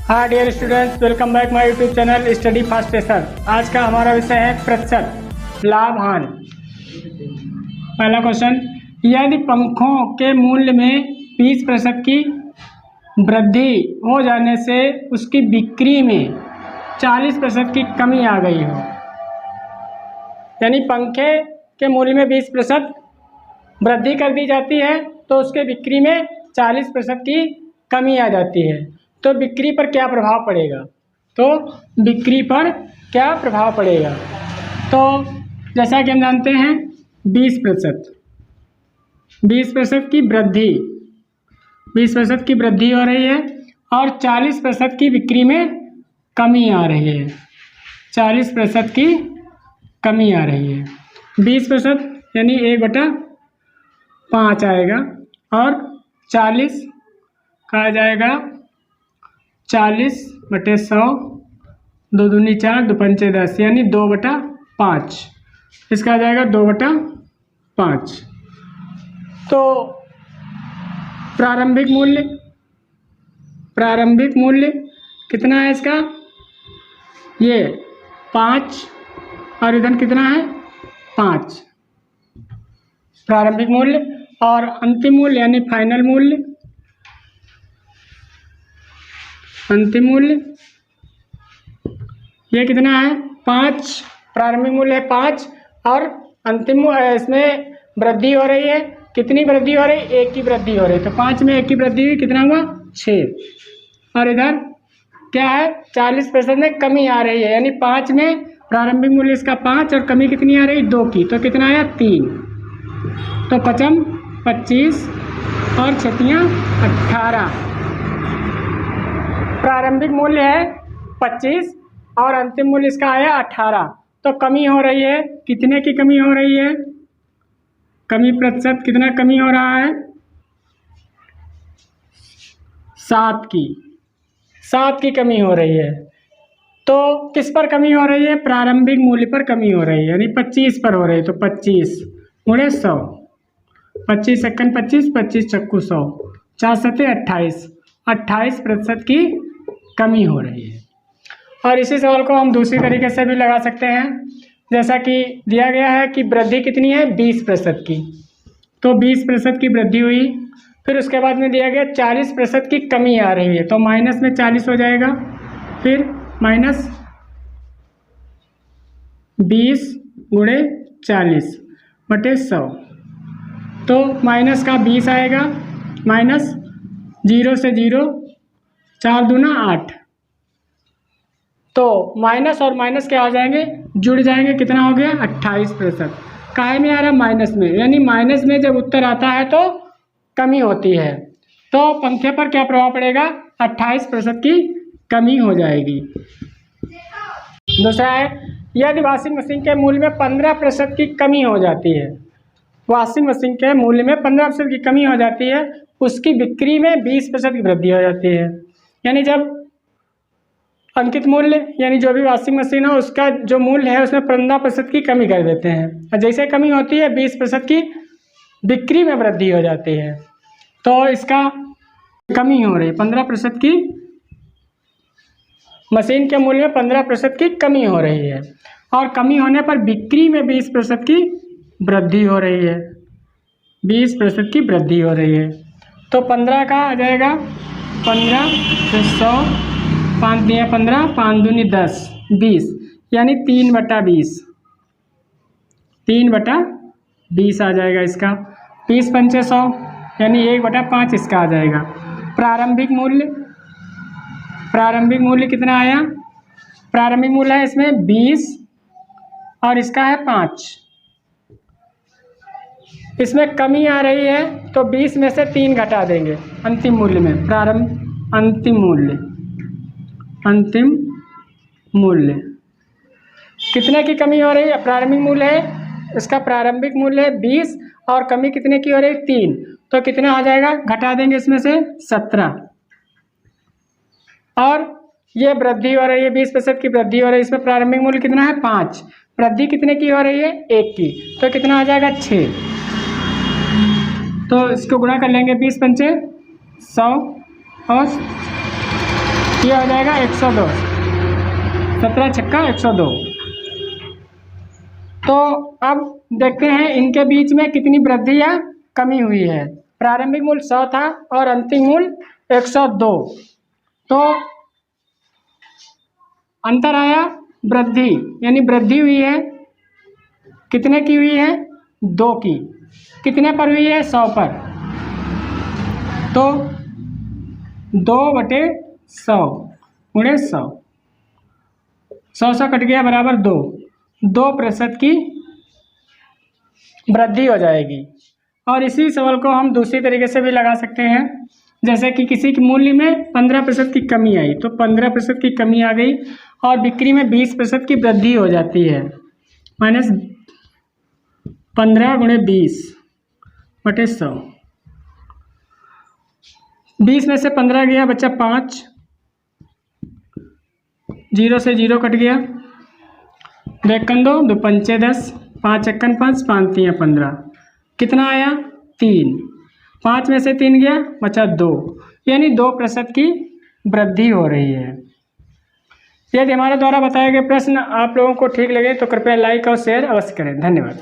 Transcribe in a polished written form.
हाँ dear students, welcome back my YouTube channel study fast pacer. आज का हमारा विषय है प्रतिशत लाभ हानि। पहला क्वेश्चन, यदि पंखों के मूल्य में 20% की वृद्धि हो जाने से उसकी बिक्री में 40% की कमी आ गई हो, यानी पंखे के मूल्य में 20% वृद्धि कर दी जाती है तो उसके बिक्री में 40% की कमी आ जाती है, तो बिक्री पर क्या प्रभाव पड़ेगा? तो बिक्री पर क्या प्रभाव पड़ेगा? तो जैसा कि हम जानते हैं 20% की वृद्धि 20% की वृद्धि हो रही है और 40% की बिक्री में कमी आ रही है। 40% की कमी आ रही है। 20% यानी 1/5 आएगा और 40 का आ जाएगा 40/100, 2 दूनी 4, 2 पंचे 10, यानी 2/5। इसका आ जाएगा 2/5। तो प्रारंभिक मूल्य कितना है इसका? ये 5 और इधर कितना है? 5 प्रारंभिक मूल्य। और अंतिम मूल्य यानी फाइनल मूल्य, अंतिम मूल्य ये कितना है? 5। प्रारंभिक मूल्य है 5 और अंतिम इसमें वृद्धि हो रही है। कितनी वृद्धि हो रही है? 1 की वृद्धि हो रही है। तो 5 में 1 की वृद्धि हुई, कितना हुआ? 6। और इधर क्या है? 40% में कमी आ रही है, यानी 5 में प्रारंभिक मूल्य इसका 5 और कमी कितनी आ रही? 2 की। तो कितना आया? 3। तो 5 25 और 6 18। प्रारंभिक मूल्य है 25 और अंतिम मूल्य इसका आया 18। तो कमी हो रही है। कितने की कमी हो रही है? कमी प्रतिशत कितना कमी हो रहा है? 7 की। 7 की कमी हो रही है। तो किस पर कमी हो रही है? प्रारंभिक मूल्य पर कमी हो रही है, यानी 25 पर हो रही है। तो 25 × 100, 25 सेकंड 25, 25 चक्कू 100, 4 7 28। 28% की कमी हो रही है। और इसी सवाल को हम दूसरी तरीके से भी लगा सकते हैं, जैसा कि दिया गया है कि वृद्धि कितनी है? 20% की। तो 20% की वृद्धि हुई, फिर उसके बाद में दिया गया 40% की कमी आ रही है, तो माइनस में 40 हो जाएगा, फिर -20 × 40/100। तो माइनस का 20 आएगा, माइनस 0 से 0, 4 दूना 8। तो माइनस और माइनस क्या आ जाएंगे? जुड़ जाएंगे। कितना हो गया? 28%। काहे में आ रहा? माइनस में, यानी माइनस में जब उत्तर आता है तो कमी होती है। तो पंखे पर क्या प्रभाव पड़ेगा? 28% की कमी हो जाएगी। दूसरा है, यदि वॉशिंग मशीन के मूल्य में 15% की कमी हो जाती है, वॉशिंग मशीन के मूल्य में 15% की कमी हो जाती है, उसकी बिक्री में 20% की वृद्धि हो जाती है। यानी जब अंकित मूल्य यानी जो भी वॉशिंग मशीन है उसका जो मूल्य है उसमें 15% की कमी कर देते हैं, और जैसे कमी होती है 20% की बिक्री में वृद्धि हो जाती है। तो इसका कमी हो रही है, 15% की मशीन के मूल्य में 15% की कमी हो रही है, और कमी होने पर बिक्री में 20% की वृद्धि हो रही है। 20% की वृद्धि हो रही है। तो 15 का आ जाएगा 15 से 100, 5 दिया 15, 5 दूनी 10, 20, यानी 3/20। 3/20 आ जाएगा इसका। 20 पंचे 100, यानी 1/5 इसका आ जाएगा। प्रारंभिक मूल्य कितना आया? प्रारंभिक मूल्य है इसमें 20 और इसका है 5। इसमें कमी आ रही है तो 20 में से 3 घटा देंगे अंतिम मूल्य में। अंतिम मूल्य कितने की कमी हो रही है? प्रारंभिक मूल्य है, इसका प्रारंभिक मूल्य है 20 और कमी कितने की हो रही है? 3। तो कितना आ जाएगा? घटा देंगे इसमें से 17। और ये वृद्धि हो रही है, 20% की वृद्धि हो रही है। इसमें प्रारंभिक मूल्य कितना है? 5। वृद्धि कितने की हो रही है? 1 की। तो कितना आ जाएगा? 6। तो इसको गुणा कर लेंगे, 20 पंचे 100 और ये हो जाएगा 102, 17 छक्का 102। तो अब देखते हैं इनके बीच में कितनी वृद्धि या कमी हुई है। प्रारंभिक मूल्य 100 था और अंतिम मूल्य 102, तो अंतर आया वृद्धि, यानी वृद्धि हुई है। कितने की हुई है? 2 की। कितने पर हुई है? 100 पर। तो 2/100 गुणे 100, 100 कट गया बराबर 2% की वृद्धि हो जाएगी। और इसी सवाल को हम दूसरी तरीके से भी लगा सकते हैं, जैसे कि किसी के मूल्य में 15% की कमी आई, तो 15% की कमी आ गई और बिक्री में 20% की वृद्धि हो जाती है। माइनस 15 गुणे 20/100, 20 में से 15 गया, बचा 5, 0 से 0 कट गया, 2 एकम 2, 2 पंचे 10, 5 एकम 5, 5 तियां 15, कितना आया? 3। 5 में से 3 गया, बचा 2, यानी 2% की वृद्धि हो रही है। यदि हमारे द्वारा बताए गए प्रश्न आप लोगों को ठीक लगे तो कृपया लाइक और शेयर अवश्य करें। धन्यवाद।